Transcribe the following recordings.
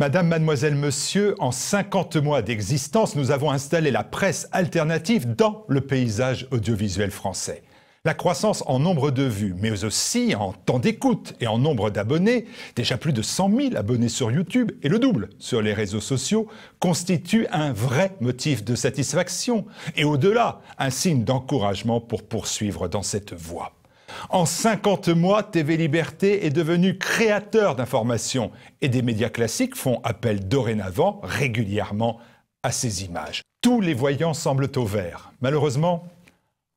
Madame, mademoiselle, monsieur, en 50 mois d'existence, nous avons installé la presse alternative dans le paysage audiovisuel français. La croissance en nombre de vues, mais aussi en temps d'écoute et en nombre d'abonnés, déjà plus de 100 000 abonnés sur YouTube et le double sur les réseaux sociaux, constitue un vrai motif de satisfaction et au-delà, un signe d'encouragement pour poursuivre dans cette voie. En 50 mois, TV Liberté est devenu créateur d'informations et des médias classiques font appel dorénavant régulièrement à ces images. Tous les voyants semblent au vert. Malheureusement,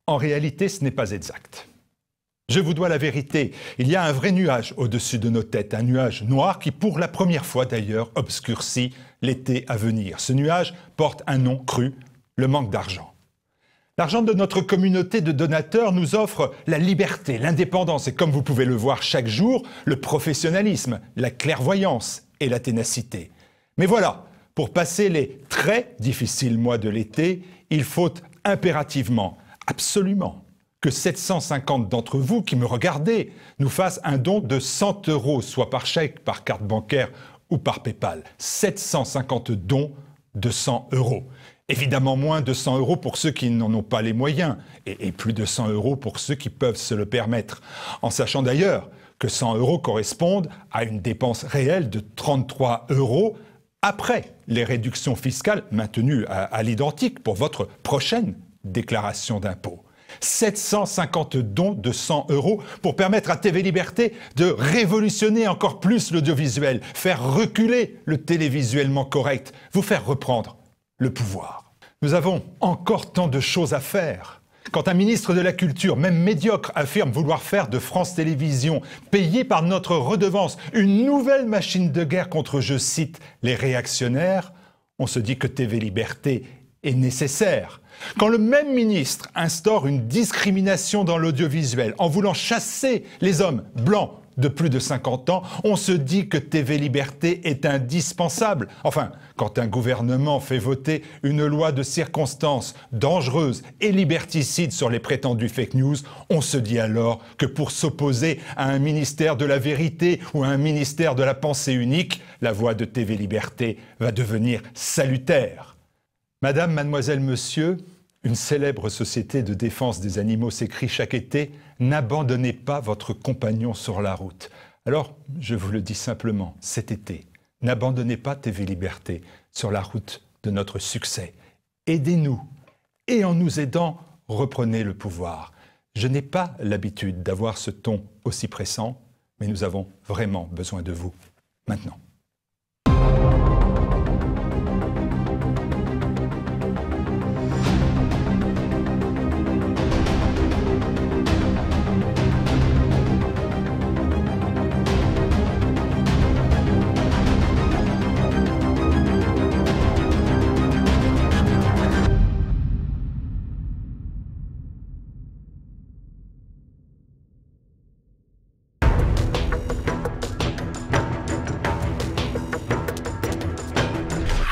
en réalité, ce n'est pas exact. Je vous dois la vérité, il y a un vrai nuage au-dessus de nos têtes, un nuage noir qui, pour la première fois d'ailleurs, obscurcit l'été à venir. Ce nuage porte un nom cru, le manque d'argent. L'argent de notre communauté de donateurs nous offre la liberté, l'indépendance et comme vous pouvez le voir chaque jour, le professionnalisme, la clairvoyance et la ténacité. Mais voilà, pour passer les très difficiles mois de l'été, il faut impérativement, absolument, que 750 d'entre vous qui me regardez nous fassent un don de 100 €, soit par chèque, par carte bancaire ou par PayPal. 750 dons de 100 €. Évidemment moins de 100 € pour ceux qui n'en ont pas les moyens et plus de 100 € pour ceux qui peuvent se le permettre. En sachant d'ailleurs que 100 € correspondent à une dépense réelle de 33 € après les réductions fiscales maintenues à l'identique pour votre prochaine déclaration d'impôt. 750 dons de 100 € pour permettre à TV Liberté de révolutionner encore plus l'audiovisuel, faire reculer le télévisuellement correct, vous faire reprendre le pouvoir. Nous avons encore tant de choses à faire. Quand un ministre de la Culture, même médiocre, affirme vouloir faire de France Télévisions, payé par notre redevance, une nouvelle machine de guerre contre, je cite, les réactionnaires, on se dit que TV Liberté est nécessaire. Quand le même ministre instaure une discrimination dans l'audiovisuel en voulant chasser les hommes blancs de plus de 50 ans, on se dit que TV Liberté est indispensable. Enfin, quand un gouvernement fait voter une loi de circonstances dangereuse et liberticide sur les prétendues fake news, on se dit alors que pour s'opposer à un ministère de la vérité ou à un ministère de la pensée unique, la voix de TV Liberté va devenir salutaire. Madame, mademoiselle, monsieur, une célèbre société de défense des animaux s'écrit chaque été « N'abandonnez pas votre compagnon sur la route ». Alors, je vous le dis simplement, cet été, n'abandonnez pas TV Liberté sur la route de notre succès. Aidez-nous et en nous aidant, reprenez le pouvoir. Je n'ai pas l'habitude d'avoir ce ton aussi pressant, mais nous avons vraiment besoin de vous maintenant.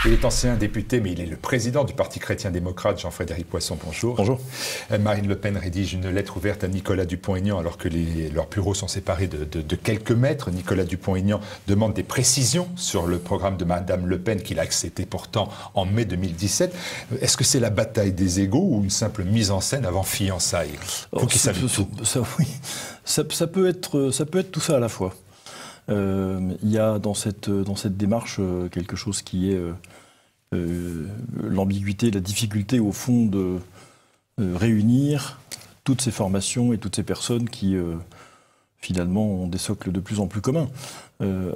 Il est ancien député, mais il est le président du Parti chrétien-démocrate, Jean-Frédéric Poisson, bonjour. Bonjour. Marine Le Pen rédige une lettre ouverte à Nicolas Dupont-Aignan alors que leurs bureaux sont séparés de quelques mètres. Nicolas Dupont-Aignan demande des précisions sur le programme de Madame Le Pen qu'il a accepté pourtant en mai 2017. Est-ce que c'est la bataille des égos ou une simple mise en scène avant fiançailles? Vous qui savez tout. Oui, ça peut être tout ça à la fois. Il y a dans cette démarche quelque chose qui est l'ambiguïté, la difficulté au fond de réunir toutes ces formations et toutes ces personnes qui finalement ont des socles de plus en plus communs.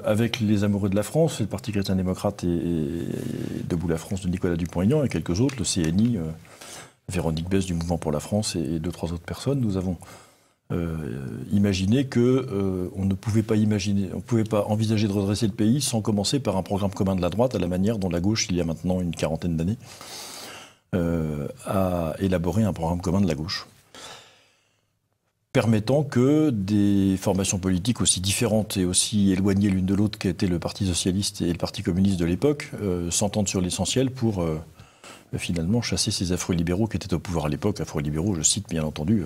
Avec les amoureux de la France, le Parti chrétien-démocrate et Debout la France de Nicolas Dupont-Aignan et quelques autres, le CNI, Véronique Besse du Mouvement pour la France et 2-3 autres personnes, nous avons imaginer que on ne pouvait pas envisager de redresser le pays sans commencer par un programme commun de la droite à la manière dont la gauche, il y a maintenant une quarantaine d'années, a élaboré un programme commun de la gauche, permettant que des formations politiques aussi différentes et aussi éloignées l'une de l'autre qu'étaient le Parti socialiste et le Parti communiste de l'époque s'entendent sur l'essentiel pour finalement chasser ces affreux libéraux qui étaient au pouvoir à l'époque, affreux libéraux, je cite bien entendu.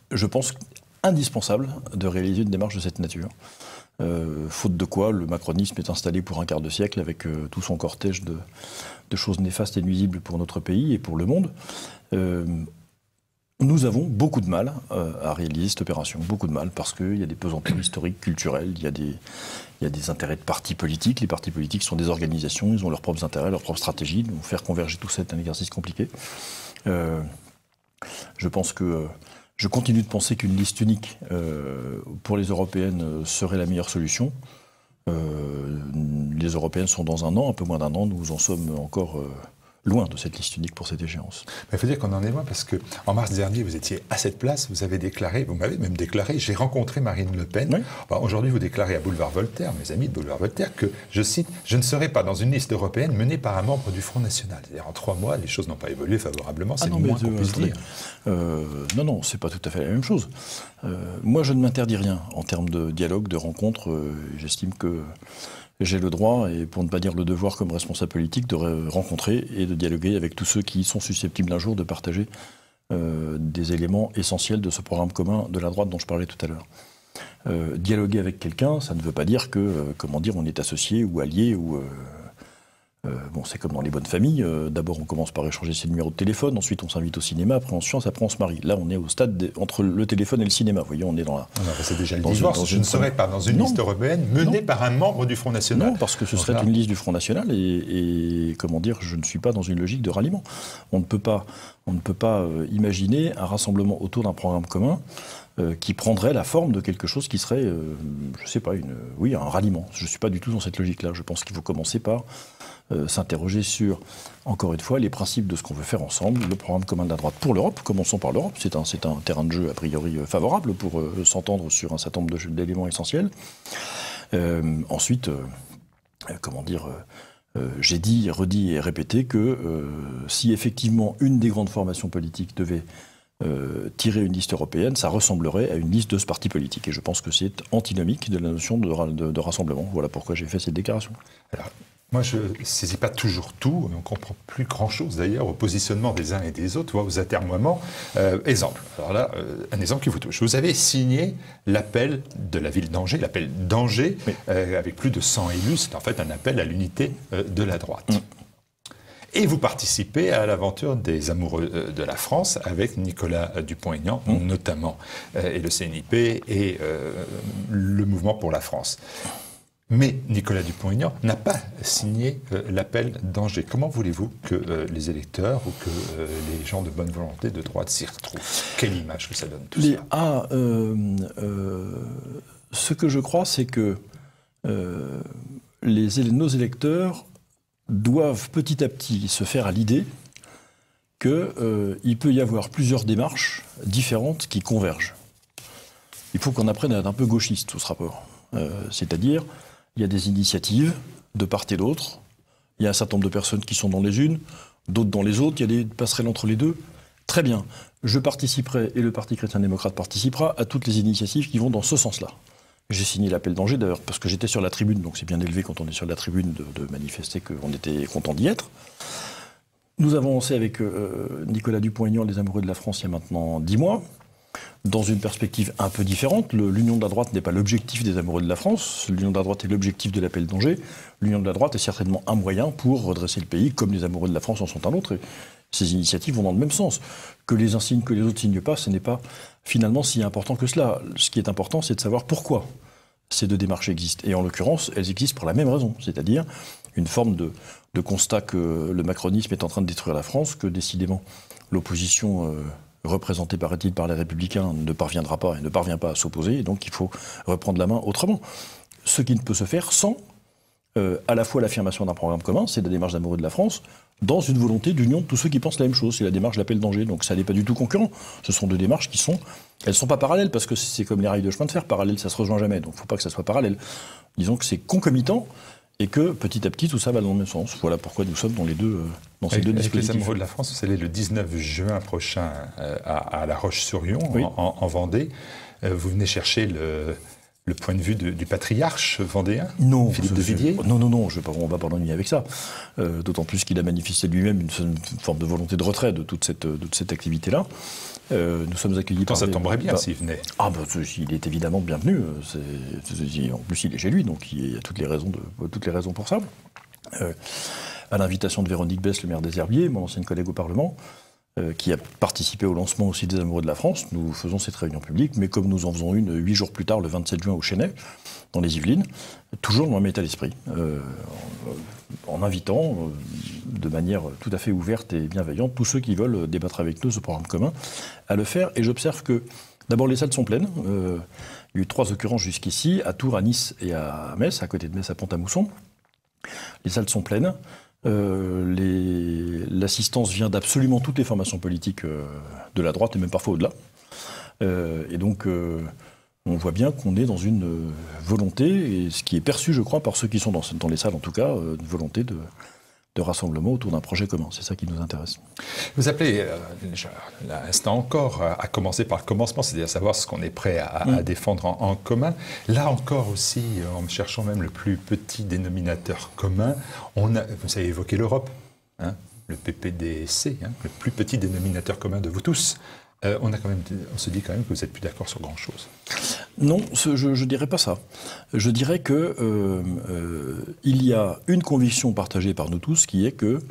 Je pense indispensable de réaliser une démarche de cette nature. faute de quoi le macronisme est installé pour un quart de siècle avec tout son cortège de choses néfastes et nuisibles pour notre pays et pour le monde. Nous avons beaucoup de mal à réaliser cette opération, beaucoup de mal, parce qu'il y a des pesanteurs historiques, culturels, il y a des intérêts de partis politiques. Les partis politiques sont des organisations, ils ont leurs propres intérêts, leurs propres stratégies. Donc faire converger tout ça est un exercice compliqué. Je pense que je continue de penser qu'une liste unique pour les européennes serait la meilleure solution. Les européennes sont dans un an, un peu moins d'un an, nous en sommes encore loin de cette liste unique pour cette échéance. Il faut dire qu'on en est loin parce qu'en mars dernier, vous étiez à cette place, vous m'avez même déclaré, j'ai rencontré Marine Le Pen. Oui. Enfin, aujourd'hui, vous déclarez à Boulevard Voltaire, mes amis de Boulevard Voltaire, que, je cite, « Je ne serai pas dans une liste européenne menée par un membre du Front National ». C'est-à-dire, en 3 mois, les choses n'ont pas évolué favorablement, c'est le moins qu'on puisse dire. Non, c'est pas tout à fait la même chose. Moi, je ne m'interdis rien en termes de dialogue, de rencontre. J'estime que j'ai le droit, et pour ne pas dire le devoir comme responsable politique, de rencontrer et de dialoguer avec tous ceux qui sont susceptibles un jour de partager des éléments essentiels de ce programme commun de la droite dont je parlais tout à l'heure. Dialoguer avec quelqu'un, ça ne veut pas dire que, on est associé ou allié ou... c'est comme dans les bonnes familles. D'abord, on commence par échanger ses numéros de téléphone. Ensuite, on s'invite au cinéma. Après, on se marie. Là, on est au stade entre le téléphone et le cinéma. Vous voyez, on est dans la... c'est déjà le divorce. Je ne serais pas dans une liste européenne menée par un membre du Front National. Non, parce que ce serait une liste du Front National et je ne suis pas dans une logique de ralliement. On ne peut pas imaginer un rassemblement autour d'un programme commun qui prendrait la forme de quelque chose qui serait, un ralliement. Je ne suis pas du tout dans cette logique-là. Je pense qu'il faut commencer par s'interroger sur, encore une fois, les principes de ce qu'on veut faire ensemble, le programme commun de la droite pour l'Europe. Commençons par l'Europe, c'est un terrain de jeu a priori favorable pour s'entendre sur un certain nombre d'éléments essentiels. Ensuite, j'ai dit, redit et répété que si effectivement une des grandes formations politiques devait tirer une liste européenne, ça ressemblerait à une liste de ce parti politique. Et je pense que c'est antinomique de la notion de rassemblement. Voilà pourquoi j'ai fait cette déclaration. Alors, moi, je ne saisis pas toujours tout, on ne comprend plus grand-chose d'ailleurs au positionnement des uns et des autres, aux atermoiements. Exemple, alors là, un exemple qui vous touche. Vous avez signé l'appel de la ville d'Angers, l'appel d'Angers, oui. Avec plus de 100 élus. C'est en fait un appel à l'unité de la droite. Et vous participez à l'aventure des amoureux de la France avec Nicolas Dupont-Aignan, notamment, et le CNIP et le Mouvement pour la France. Mais Nicolas Dupont-Aignan n'a pas signé l'appel d'Angers. Comment voulez-vous que les électeurs ou que les gens de bonne volonté de droite s'y retrouvent? Quelle image que ça donne tout ça? Ce que je crois, c'est que nos électeurs doivent petit à petit se faire à l'idée qu'il peut y avoir plusieurs démarches différentes qui convergent. Il faut qu'on apprenne à être un peu gauchiste, tout ce rapport. C'est-à-dire, il y a des initiatives de part et d'autre, il y a un certain nombre de personnes qui sont dans les unes, d'autres dans les autres, il y a des passerelles entre les deux. Très bien, je participerai, et le Parti chrétien-démocrate participera, à toutes les initiatives qui vont dans ce sens-là. J'ai signé l'appel d'Angers, d'ailleurs, parce que j'étais sur la tribune, donc c'est bien élevé quand on est sur la tribune de manifester qu'on était content d'y être. Nous avons lancé avec Nicolas Dupont-Aignan les amoureux de la France il y a maintenant 10 mois, dans une perspective un peu différente. L'union de la droite n'est pas l'objectif des amoureux de la France, l'union de la droite est l'objectif de l'appel d'Angers. L'union de la droite est certainement un moyen pour redresser le pays, comme les amoureux de la France en sont un autre. Et ces initiatives vont dans le même sens. Que les uns signent, que les autres signent pas, ce n'est pas finalement si important que cela. Ce qui est important, c'est de savoir pourquoi ces deux démarches existent. Et en l'occurrence, elles existent pour la même raison, c'est-à-dire une forme de constat que le macronisme est en train de détruire la France, que décidément l'opposition représentée, paraît-il, par les Républicains ne parviendra pas et ne parvient pas à s'opposer, et donc il faut reprendre la main autrement. Ce qui ne peut se faire sans à la fois l'affirmation d'un programme commun, c'est la démarche d'amoureux de la France, dans une volonté d'union de tous ceux qui pensent la même chose. C'est la démarche de l'appel d'Angers, donc ça n'est pas du tout concurrent. Ce sont deux démarches qui sont... Elles ne sont pas parallèles, parce que c'est comme les rails de chemin de fer, parallèle ça se rejoint jamais, donc il ne faut pas que ça soit parallèle. Disons que c'est concomitant, et que petit à petit tout ça va dans le même sens. Voilà pourquoi nous sommes dans ces deux dispositifs. Les amoureux de la France, vous allez le 19 juin prochain à La Roche-sur-Yon, oui. en Vendée. Vous venez chercher le point de vue du patriarche vendéen, non, Philippe de Villiers? Non, on va pas l'ennuyer avec ça. D'autant plus qu'il a manifesté lui-même une forme de volonté de retrait de toute cette activité-là. Nous sommes accueillis par... Ça tomberait bien s'il venait. Ah ben, il est évidemment bienvenu. En plus, il est chez lui, donc il y a toutes les raisons pour ça. À l'invitation de Véronique Besse, le maire des Herbiers, mon ancienne collègue au Parlement, qui a participé au lancement aussi des Amoureux de la France, nous faisons cette réunion publique, mais comme nous en faisons une 8 jours plus tard, le 27 juin au Chesnay, dans les Yvelines, toujours dans le même état d'esprit, en invitant de manière tout à fait ouverte et bienveillante tous ceux qui veulent débattre avec nous ce programme commun à le faire. Et j'observe que, d'abord, les salles sont pleines. Il y a eu 3 occurrences jusqu'ici, à Tours, à Nice et à Metz, à côté de Metz, à Pont-à-Mousson. Les salles sont pleines. L'assistance vient d'absolument toutes les formations politiques de la droite et même parfois au-delà. Et donc, on voit bien qu'on est dans une volonté, et ce qui est perçu, je crois, par ceux qui sont dans les salles en tout cas, une volonté de rassemblement autour d'un projet commun. C'est ça qui nous intéresse. Vous appelez, l'instant encore, à commencer par le commencement, c'est-à-dire savoir ce qu'on est prêt à défendre en commun. Là encore aussi, en cherchant même le plus petit dénominateur commun, vous avez évoqué l'Europe, hein, le PPDC, hein, le plus petit dénominateur commun de vous tous. On se dit quand même que vous n'êtes plus d'accord sur grand-chose. Non, je ne dirais pas ça. Je dirais que il y a une conviction partagée par nous tous qui est que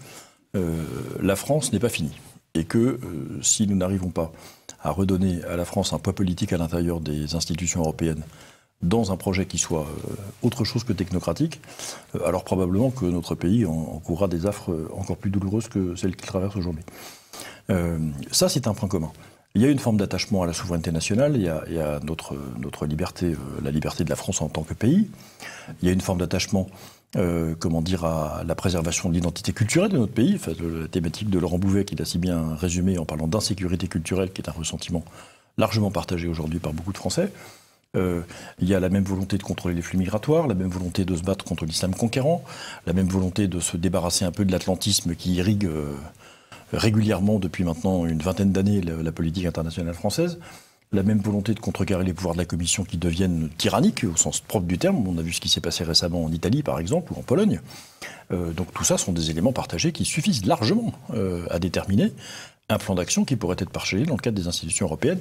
la France n'est pas finie. Et que si nous n'arrivons pas à redonner à la France un poids politique à l'intérieur des institutions européennes dans un projet qui soit autre chose que technocratique, alors probablement que notre pays encourra des affres encore plus douloureuses que celles qu'il traverse aujourd'hui. Ça, c'est un point commun. Il y a une forme d'attachement à la souveraineté nationale, il y a notre liberté, la liberté de la France en tant que pays. Il y a une forme d'attachement, à la préservation de l'identité culturelle de notre pays. Enfin, la thématique de Laurent Bouvet, qui l'a si bien résumé en parlant d'insécurité culturelle, qui est un ressentiment largement partagé aujourd'hui par beaucoup de Français. Il y a la même volonté de contrôler les flux migratoires, la même volonté de se battre contre l'islam conquérant, la même volonté de se débarrasser un peu de l'atlantisme qui irrigue régulièrement depuis maintenant une vingtaine d'années la politique internationale française, la même volonté de contrecarrer les pouvoirs de la Commission qui deviennent tyranniques au sens propre du terme. On a vu ce qui s'est passé récemment en Italie par exemple ou en Pologne. Donc tout ça sont des éléments partagés qui suffisent largement à déterminer un plan d'action qui pourrait être partagé dans le cadre des institutions européennes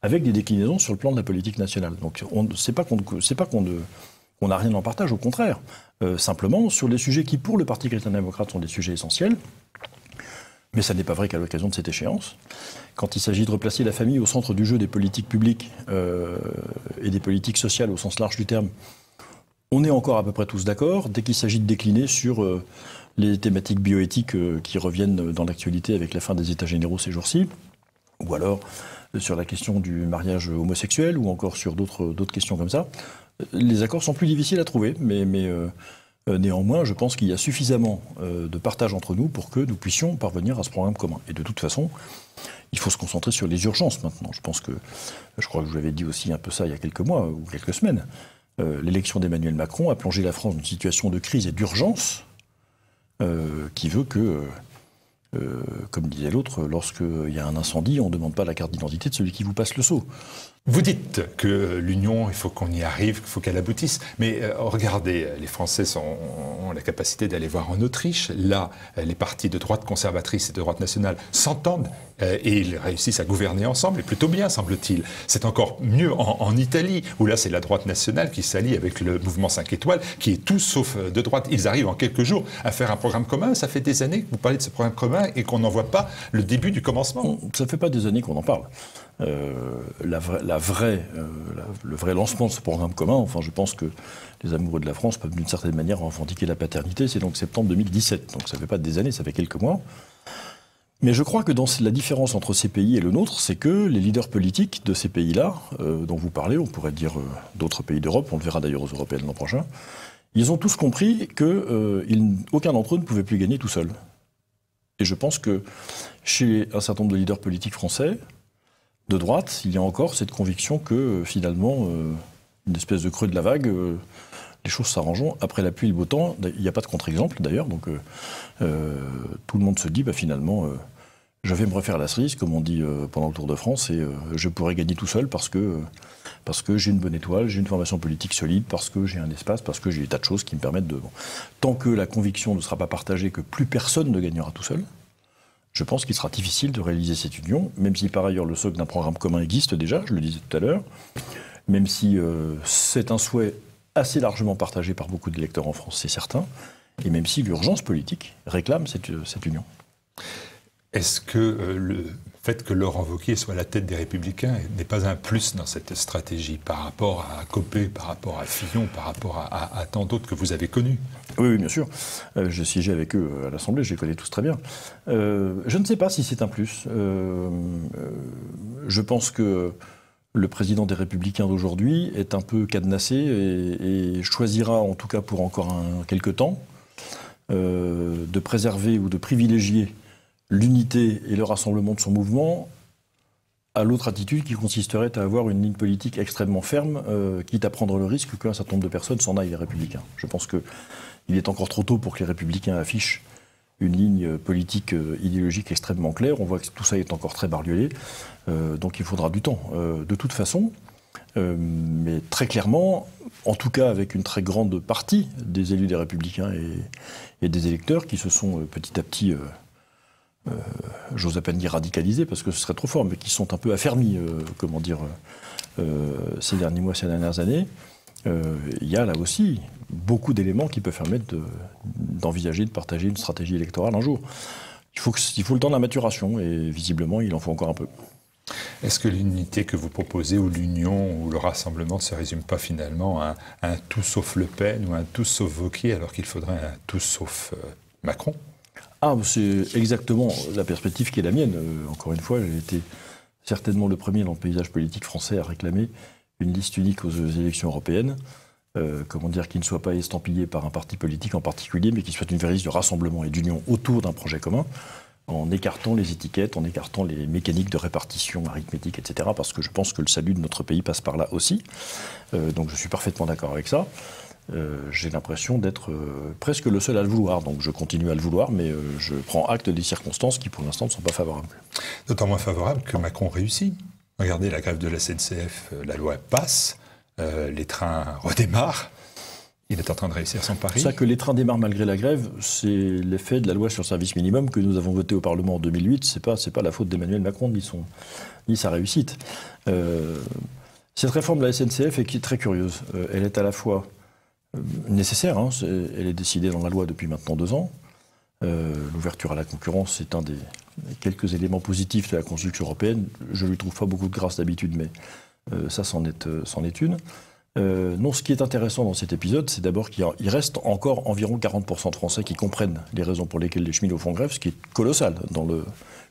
avec des déclinaisons sur le plan de la politique nationale. Donc c'est pas qu'on n'a rien en partage, au contraire. Simplement sur les sujets qui pour le Parti chrétien-démocrate sont des sujets essentiels. Mais ça n'est pas vrai qu'à l'occasion de cette échéance. Quand il s'agit de replacer la famille au centre du jeu des politiques publiques et des politiques sociales au sens large du terme, on est encore à peu près tous d'accord. Dès qu'il s'agit de décliner sur les thématiques bioéthiques qui reviennent dans l'actualité avec la fin des États généraux ces jours-ci, ou alors sur la question du mariage homosexuel, ou encore sur d'autres questions comme ça, les accords sont plus difficiles à trouver, mais néanmoins, je pense qu'il y a suffisamment de partage entre nous pour que nous puissions parvenir à ce programme commun. Et de toute façon, il faut se concentrer sur les urgences maintenant. Je crois que je vous l'avais dit aussi un peu ça il y a quelques mois ou quelques semaines. L'élection d'Emmanuel Macron a plongé la France dans une situation de crise et d'urgence qui veut que, comme disait l'autre, lorsqu'il y a un incendie, on ne demande pas la carte d'identité de celui qui vous passe le seau. Vous dites que l'union, il faut qu'on y arrive, qu'il faut qu'elle aboutisse. Mais regardez, les Français ont la capacité d'aller voir en Autriche. Là, les partis de droite conservatrice et de droite nationale s'entendent et ils réussissent à gouverner ensemble, et plutôt bien, semble-t-il. C'est encore mieux en Italie, où là, c'est la droite nationale qui s'allie avec le mouvement 5 étoiles, qui est tout sauf de droite. Ils arrivent en quelques jours à faire un programme commun. Ça fait des années que vous parlez de ce programme commun et qu'on n'en voit pas le début du commencement. Ça ne fait pas des années qu'on en parle. Le vrai lancement de ce programme commun, enfin je pense que les amoureux de la France peuvent d'une certaine manière revendiquer la paternité, c'est donc septembre 2017, donc ça ne fait pas des années, ça fait quelques mois. Mais je crois que la différence entre ces pays et le nôtre, c'est que les leaders politiques de ces pays-là, dont vous parlez, on pourrait dire d'autres pays d'Europe, on le verra d'ailleurs aux européennes l'an prochain, ils ont tous compris qu'aucun d'entre eux ne pouvait plus gagner tout seul. Et je pense que chez un certain nombre de leaders politiques français, de droite, il y a encore cette conviction que finalement, une espèce de creux de la vague, les choses s'arrangeront après la pluie et le beau temps. Il n'y a pas de contre-exemple d'ailleurs, donc tout le monde se dit finalement, je vais me refaire la cerise, comme on dit pendant le Tour de France, et je pourrais gagner tout seul parce que j'ai une bonne étoile, j'ai une formation politique solide, parce que j'ai un espace, parce que j'ai des tas de choses qui me permettent de... Bon. Tant que la conviction ne sera pas partagée que plus personne ne gagnera tout seul, je pense qu'il sera difficile de réaliser cette union, même si par ailleurs le socle d'un programme commun existe déjà, je le disais tout à l'heure, même si c'est un souhait assez largement partagé par beaucoup d'électeurs en France, c'est certain, et même si l'urgence politique réclame cette union. Est-ce que le fait que Laurent Wauquiez soit à la tête des Républicains n'est pas un plus dans cette stratégie par rapport à Copé, par rapport à Fillon, par rapport à tant d'autres que vous avez connus? Oui, bien sûr. Je siégeais avec eux à l'Assemblée, je les connais tous très bien. Je ne sais pas si c'est un plus. Je pense que le président des Républicains d'aujourd'hui est un peu cadenassé et choisira, en tout cas pour encore quelques temps, de préserver ou de privilégier l'unité et le rassemblement de son mouvement à l'autre attitude qui consisterait à avoir une ligne politique extrêmement ferme, quitte à prendre le risque qu'un certain nombre de personnes s'en aillent les Républicains. Je pense qu'il est encore trop tôt pour que les Républicains affichent une ligne politique idéologique extrêmement claire. On voit que tout ça est encore très bariolé, donc il faudra du temps. De toute façon, mais très clairement, en tout cas avec une très grande partie des élus des Républicains et des électeurs qui se sont petit à petit... j'ose à peine dire radicalisés, parce que ce serait trop fort, mais qui sont un peu affermis, ces derniers mois, ces dernières années, il y a là aussi beaucoup d'éléments qui peuvent permettre d'envisager, de partager une stratégie électorale un jour. Il faut le temps de la maturation, et visiblement, il en faut encore un peu. Est-ce que l'unité que vous proposez, ou l'union, ou le rassemblement, ne se résume pas finalement à un tout sauf Le Pen, ou un tout sauf Wauquiez, alors qu'il faudrait un tout sauf Macron ? C'est exactement la perspective qui est la mienne. Encore une fois, j'ai été certainement le premier dans le paysage politique français à réclamer une liste unique aux élections européennes. Qui ne soit pas estampillée par un parti politique en particulier, mais qui soit une vraie liste de rassemblement et d'union autour d'un projet commun, en écartant les étiquettes, en écartant les mécaniques de répartition arithmétique, etc. Parce que je pense que le salut de notre pays passe par là aussi. Donc je suis parfaitement d'accord avec ça. J'ai l'impression d'être presque le seul à le vouloir, donc je continue à le vouloir, mais je prends acte des circonstances qui pour l'instant ne sont pas favorables. D'autant moins favorables que Macron réussit. Regardez la grève de la SNCF, la loi passe, les trains redémarrent, il est en train de réussir son pari. Ça que les trains démarrent malgré la grève, c'est l'effet de la loi sur le service minimum que nous avons votée au Parlement en 2008, c'est pas la faute d'Emmanuel Macron ni sa réussite. Cette réforme de la SNCF est très curieuse, elle est à la fois nécessaire, elle est décidée dans la loi depuis maintenant 2 ans. L'ouverture à la concurrence est un des quelques éléments positifs de la construction européenne. Je ne lui trouve pas beaucoup de grâce d'habitude, mais ça c'en est une. Non, ce qui est intéressant dans cet épisode, c'est d'abord qu'il reste encore environ 40% de Français qui comprennent les raisons pour lesquelles les cheminots font grève, ce qui est colossal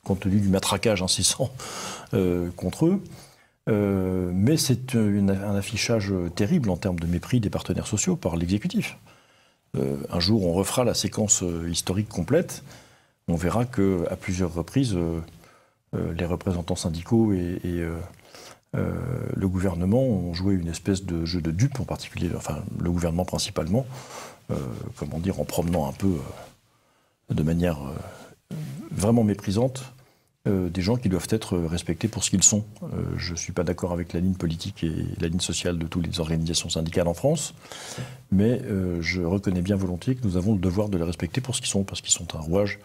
compte tenu du matraquage incessant contre eux. Mais c'est un affichage terrible en termes de mépris des partenaires sociaux par l'exécutif. Un jour, on refera la séquence historique complète. On verra qu'à plusieurs reprises, les représentants syndicaux et le gouvernement ont joué une espèce de jeu de dupes, en particulier, enfin le gouvernement principalement, en promenant un peu de manière vraiment méprisante des gens qui doivent être respectés pour ce qu'ils sont. Je ne suis pas d'accord avec la ligne politique et la ligne sociale de toutes les organisations syndicales en France, mais je reconnais bien volontiers que nous avons le devoir de les respecter pour ce qu'ils sont, parce qu'ils sont un rouage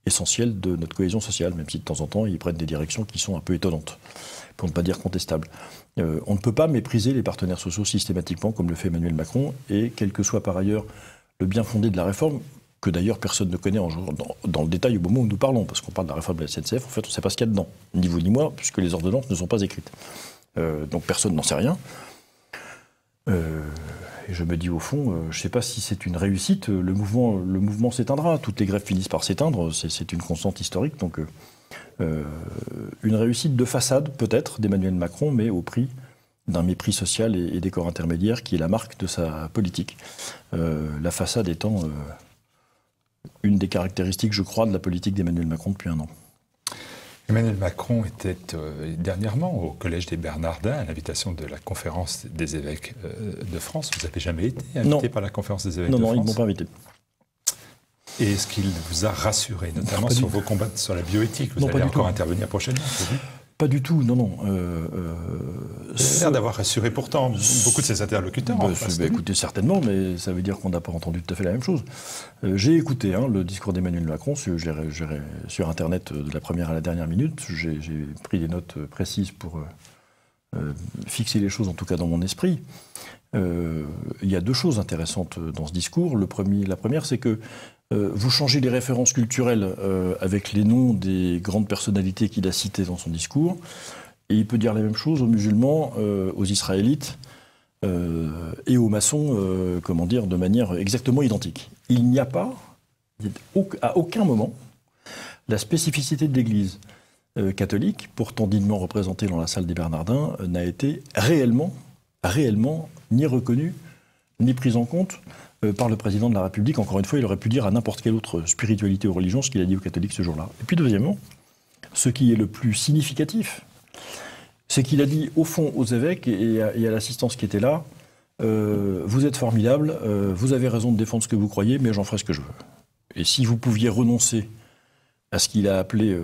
essentiel de notre cohésion sociale, même si de temps en temps ils prennent des directions qui sont un peu étonnantes, pour ne pas dire contestables. On ne peut pas mépriser les partenaires sociaux systématiquement, comme le fait Emmanuel Macron, et quel que soit par ailleurs le bien fondé de la réforme, que d'ailleurs personne ne connaît dans le détail au moment où nous parlons, parce qu'on parle de la réforme de la SNCF, en fait on ne sait pas ce qu'il y a dedans, ni vous ni moi, puisque les ordonnances ne sont pas écrites. Donc personne n'en sait rien. Et je me dis au fond, je ne sais pas si c'est une réussite, le mouvement s'éteindra, toutes les grèves finissent par s'éteindre, c'est une constante historique, donc une réussite de façade peut-être d'Emmanuel Macron, mais au prix d'un mépris social et des corps intermédiaires qui est la marque de sa politique. La façade étant une des caractéristiques, je crois, de la politique d'Emmanuel Macron depuis 1 an. Emmanuel Macron était dernièrement au Collège des Bernardins à l'invitation de la Conférence des évêques de France. Vous n'avez jamais été invité par la Conférence des évêques de France ? Non, ils ne m'ont pas invité. Et est-ce qu'il vous a rassuré, notamment sur vos combats sur la bioéthique? Vous allez encore intervenir prochainement, c'est vous? Pas du tout, non. Ça a l'air d'avoir rassuré pourtant beaucoup de ses interlocuteurs. Écoutez, certainement, mais ça veut dire qu'on n'a pas entendu tout à fait la même chose. J'ai écouté le discours d'Emmanuel Macron sur Internet de la première à la dernière minute. J'ai pris des notes précises pour fixer les choses, en tout cas dans mon esprit. Il y a deux choses intéressantes dans ce discours. La première, c'est que vous changez les références culturelles avec les noms des grandes personnalités qu'il a citées dans son discours, et il peut dire la même chose aux musulmans, aux israélites et aux maçons, de manière exactement identique. Il n'y a pas, à aucun moment, la spécificité de l'Église catholique, pourtant dignement représentée dans la salle des Bernardins, n'a été réellement ni reconnue, ni prise en compte par le président de la République. Encore une fois, il aurait pu dire à n'importe quelle autre spiritualité ou religion ce qu'il a dit aux catholiques ce jour-là. Et puis deuxièmement, ce qui est le plus significatif, c'est qu'il a dit au fond aux évêques et à l'assistance qui était là, vous êtes formidables, vous avez raison de défendre ce que vous croyez, mais j'en ferai ce que je veux. Et si vous pouviez renoncer à ce qu'il a appelé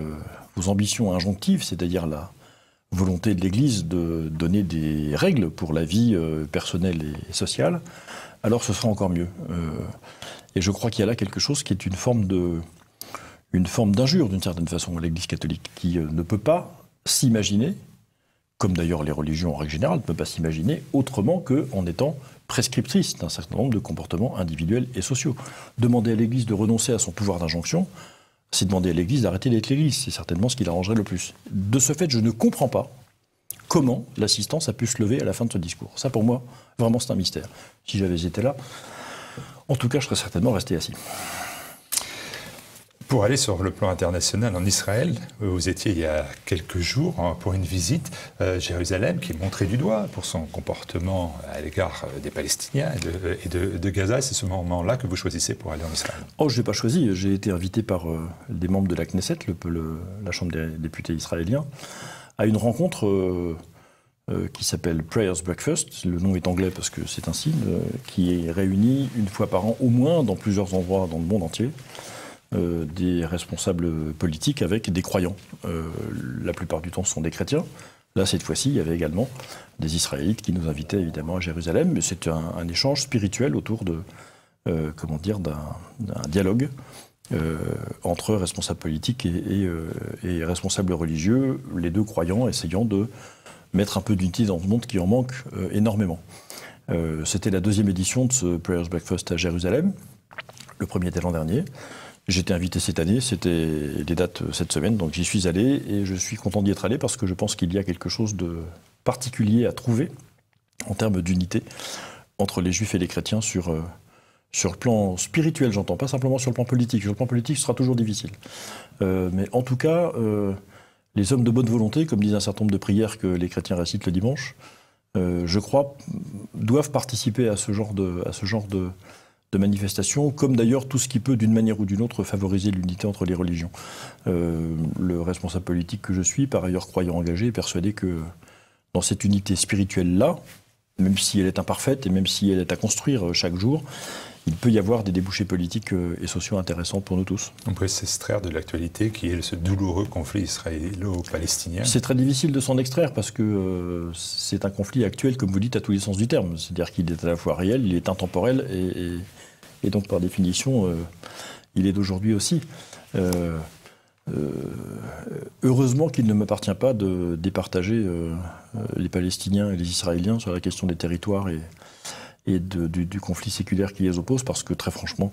vos ambitions injonctives, c'est-à-dire la volonté de l'Église de donner des règles pour la vie personnelle et sociale, alors ce sera encore mieux. Et je crois qu'il y a là quelque chose qui est une forme d'injure, d'une certaine façon, à l'Église catholique, qui ne peut pas s'imaginer, comme d'ailleurs les religions en règle générale, ne peut pas s'imaginer autrement qu'en étant prescriptrice d'un certain nombre de comportements individuels et sociaux. Demander à l'Église de renoncer à son pouvoir d'injonction, c'est demander à l'Église d'arrêter d'être l'Église. C'est certainement ce qui l'arrangerait le plus. De ce fait, je ne comprends pas comment l'assistance a pu se lever à la fin de ce discours. Ça, pour moi, vraiment, c'est un mystère. Si j'avais été là, en tout cas, je serais certainement resté assis. Pour aller sur le plan international en Israël, vous étiez il y a quelques jours pour une visite Jérusalem qui est montrée du doigt pour son comportement à l'égard des Palestiniens et de Gaza. C'est ce moment-là que vous choisissez pour aller en Israël? Oh, je n'ai pas choisi. J'ai été invité par des membres de la Knesset, la Chambre des députés israéliens, à une rencontre qui s'appelle Prayers Breakfast. Le nom est anglais parce que c'est un signe, qui est réuni une fois par an au moins dans plusieurs endroits dans le monde entier. Des responsables politiques avec des croyants. La plupart du temps, ce sont des chrétiens. Là, cette fois-ci, il y avait également des Israélites qui nous invitaient évidemment à Jérusalem, mais c'est un échange spirituel autour d'un dialogue entre responsables politiques et responsables religieux, les deux croyants essayant de mettre un peu d'unité dans le monde qui en manque énormément. C'était la deuxième édition de ce Prayers Breakfast à Jérusalem. Le premier était l'an dernier. J'étais invité cette année, c'était des dates cette semaine, donc j'y suis allé et je suis content d'y être allé parce que je pense qu'il y a quelque chose de particulier à trouver en termes d'unité entre les juifs et les chrétiens sur le plan spirituel, j'entends, pas simplement sur le plan politique. Sur le plan politique, ce sera toujours difficile. Mais en tout cas, les hommes de bonne volonté, comme disent un certain nombre de prières que les chrétiens récitent le dimanche, je crois, doivent participer à ce genre de manifestations, comme d'ailleurs tout ce qui peut, d'une manière ou d'une autre, favoriser l'unité entre les religions. Le responsable politique que je suis, par ailleurs croyant engagé, est persuadé que dans cette unité spirituelle-là, même si elle est imparfaite et même si elle est à construire chaque jour, il peut y avoir des débouchés politiques et sociaux intéressants pour nous tous. On peut s'extraire de l'actualité qui est ce douloureux conflit israélo-palestinien. C'est très difficile de s'en extraire parce que c'est un conflit actuel, comme vous dites, à tous les sens du terme. C'est-à-dire qu'il est à la fois réel, il est intemporel et donc par définition, il est d'aujourd'hui aussi. Heureusement qu'il ne m'appartient pas de départager les Palestiniens et les Israéliens sur la question des territoires et du conflit séculaire qui les oppose, parce que très franchement,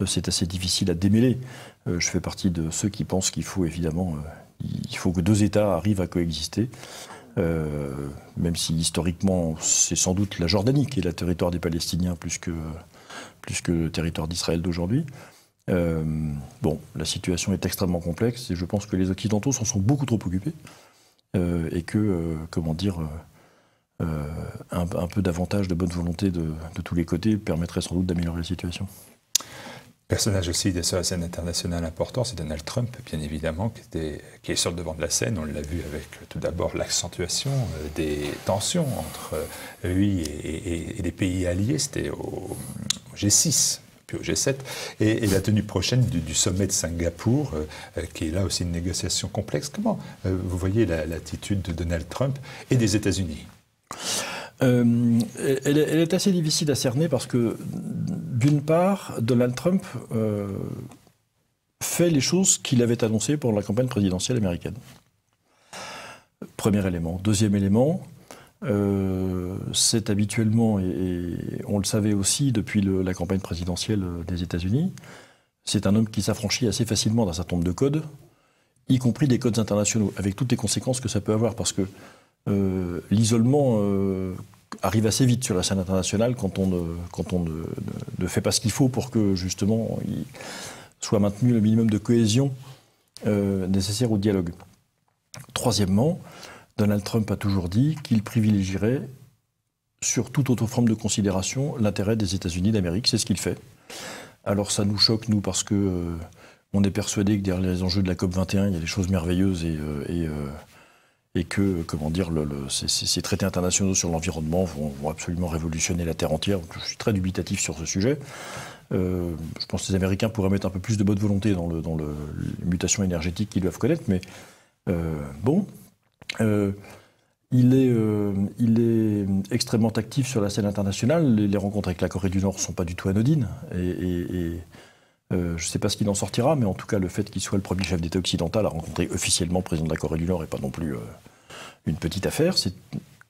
c'est assez difficile à démêler. Je fais partie de ceux qui pensent qu'il faut évidemment, il faut que deux États arrivent à coexister, même si historiquement c'est sans doute la Jordanie qui est le territoire des Palestiniens plus que le territoire d'Israël d'aujourd'hui. La situation est extrêmement complexe et je pense que les Occidentaux s'en sont beaucoup trop occupés et que, un peu davantage de bonne volonté de tous les côtés permettrait sans doute d'améliorer la situation. Personnage aussi sur la scène internationale important, c'est Donald Trump, bien évidemment, qui est sur le devant de la scène. On l'a vu avec tout d'abord l'accentuation des tensions entre lui et les pays alliés. C'était au G6, puis au G7, et la tenue prochaine du sommet de Singapour, qui est là aussi une négociation complexe. Comment vous voyez l'attitude de Donald Trump et des États-Unis ? Elle est assez difficile à cerner parce que, d'une part, Donald Trump fait les choses qu'il avait annoncées pendant la campagne présidentielle américaine. Premier élément. Deuxième élément, c'est habituellement, et on le savait aussi depuis la campagne présidentielle des États-Unis, c'est un homme qui s'affranchit assez facilement d'un certain nombre de codes, y compris des codes internationaux, avec toutes les conséquences que ça peut avoir, parce que l'isolement arrive assez vite sur la scène internationale quand on ne fait pas ce qu'il faut pour que, justement, il soit maintenu le minimum de cohésion nécessaire au dialogue. Troisièmement, Donald Trump a toujours dit qu'il privilégierait, sur toute autre forme de considération, l'intérêt des États-Unis d'Amérique. C'est ce qu'il fait. Alors ça nous choque, nous, parce que on est persuadé que derrière les enjeux de la COP21, il y a des choses merveilleuses et que, comment dire, ces traités internationaux sur l'environnement vont absolument révolutionner la Terre entière. Je suis très dubitatif sur ce sujet. Je pense que les Américains pourraient mettre un peu plus de bonne volonté dans les mutations énergétiques qu'ils doivent connaître, mais il est extrêmement actif sur la scène internationale. Les rencontres avec la Corée du Nord ne sont pas du tout anodines. Je ne sais pas ce qu'il en sortira, mais en tout cas, le fait qu'il soit le premier chef d'État occidental à rencontrer officiellement le président de la Corée du Nord n'est pas non plus une petite affaire. C'est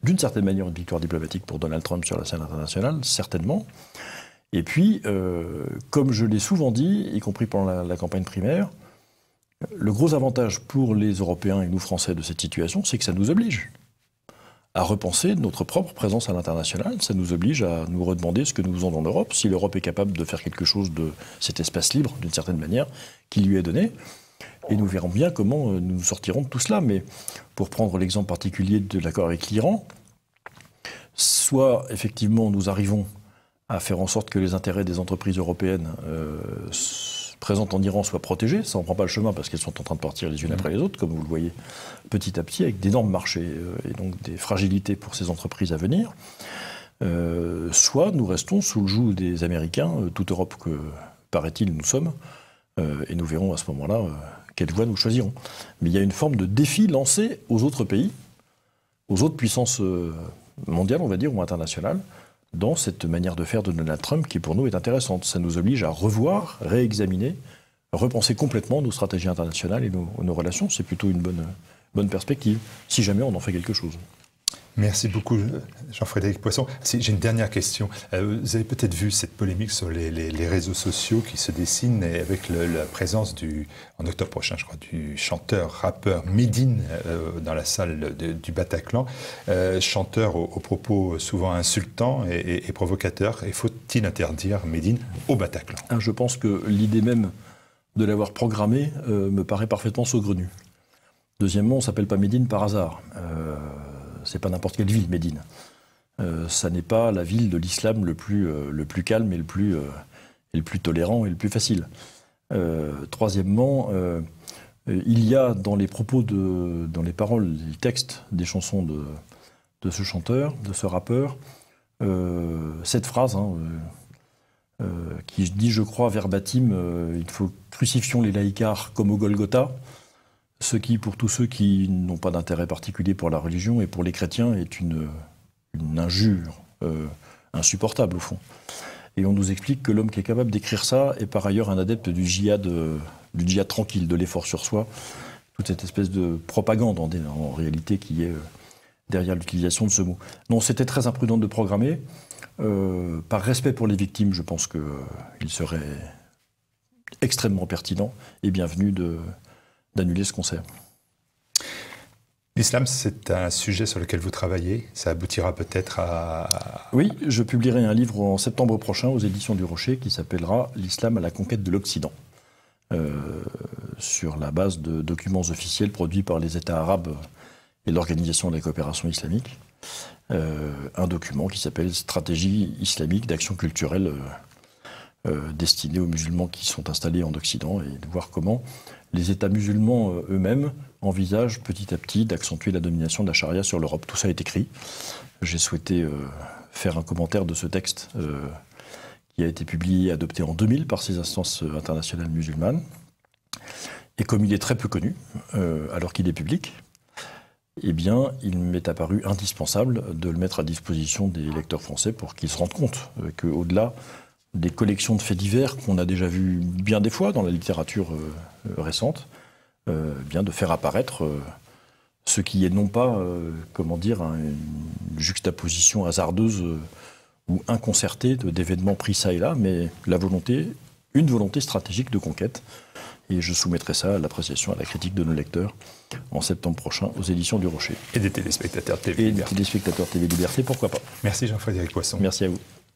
d'une certaine manière une victoire diplomatique pour Donald Trump sur la scène internationale, certainement. Et puis, comme je l'ai souvent dit, y compris pendant la campagne primaire, le gros avantage pour les Européens et nous Français de cette situation, c'est que ça nous oblige à repenser notre propre présence à l'international. Ça nous oblige à nous redemander ce que nous faisons dans l'Europe, si l'Europe est capable de faire quelque chose de cet espace libre, d'une certaine manière, qui lui est donné. Et nous verrons bien comment nous sortirons de tout cela. Mais pour prendre l'exemple particulier de l'accord avec l'Iran, soit effectivement nous arrivons à faire en sorte que les intérêts des entreprises européennes présentes en Iran soient protégées. Ça, on ne prend pas le chemin parce qu'elles sont en train de partir les unes après les autres, comme vous le voyez petit à petit, avec d'énormes marchés et donc des fragilités pour ces entreprises à venir. Soit nous restons sous le joug des Américains, toute Europe que, paraît-il, nous sommes, et nous verrons à ce moment-là quelle voie nous choisirons. Mais il y a une forme de défi lancé aux autres pays, aux autres puissances mondiales, on va dire, ou internationales, dans cette manière de faire de Donald Trump qui, pour nous, est intéressante. Ça nous oblige à revoir, réexaminer, repenser complètement nos stratégies internationales et nos relations. C'est plutôt une bonne perspective, si jamais on en fait quelque chose. Merci beaucoup, Jean-Frédéric Poisson. J'ai une dernière question. Vous avez peut-être vu cette polémique sur les réseaux sociaux qui se dessinent avec la présence en octobre prochain, je crois, du chanteur-rappeur Medine dans la salle du Bataclan. Chanteur aux propos souvent insultants et provocateurs. Et faut-il interdire Medine au Bataclan ? Je pense que l'idée même de l'avoir programmé me paraît parfaitement saugrenue. Deuxièmement, on ne s'appelle pas Medine par hasard. C'est pas n'importe quelle ville, Médine. Ça n'est pas la ville de l'islam le plus calme et le plus tolérant et le plus facile. Troisièmement, il y a dans les propos, dans les paroles, les textes des chansons de ce chanteur, de ce rappeur, cette phrase qui dit, je crois, verbatim, il faut crucifions les laïcards comme au Golgotha. Ce qui, pour tous ceux qui n'ont pas d'intérêt particulier pour la religion et pour les chrétiens, est une injure insupportable, au fond. Et on nous explique que l'homme qui est capable d'écrire ça est par ailleurs un adepte du djihad tranquille, de l'effort sur soi, toute cette espèce de propagande en réalité qui est derrière l'utilisation de ce mot. Non, c'était très imprudent de programmer. Par respect pour les victimes, je pense qu'il serait extrêmement pertinent et bienvenu d'annuler ce concert. L'islam, c'est un sujet sur lequel vous travaillez. Ça aboutira peut-être à... Oui, je publierai un livre en septembre prochain aux éditions du Rocher qui s'appellera « L'islam à la conquête de l'Occident », sur la base de documents officiels produits par les États arabes et l'Organisation de la coopération islamique. Un document qui s'appelle « Stratégie islamique d'action culturelle destinée aux musulmans qui sont installés en Occident » et de voir comment les États musulmans eux-mêmes envisagent petit à petit d'accentuer la domination de la charia sur l'Europe. Tout ça est écrit. J'ai souhaité faire un commentaire de ce texte qui Il a été publié et adopté en 2000 par ces instances internationales musulmanes. Et comme il est très peu connu, alors qu'il est public, eh bien, il m'est apparu indispensable de le mettre à disposition des lecteurs français pour qu'ils se rendent compte qu'au-delà des collections de faits divers qu'on a déjà vus bien des fois dans la littérature récente, bien de faire apparaître ce qui est non pas, une juxtaposition hasardeuse ou inconcertée d'événements pris ça et là, mais une volonté stratégique de conquête. Et je soumettrai ça à l'appréciation, à la critique de nos lecteurs en septembre prochain aux éditions du Rocher. Et des téléspectateurs TV Liberté. Et des téléspectateurs TV Liberté, pourquoi pas. Merci Jean-Frédéric Poisson. Merci à vous.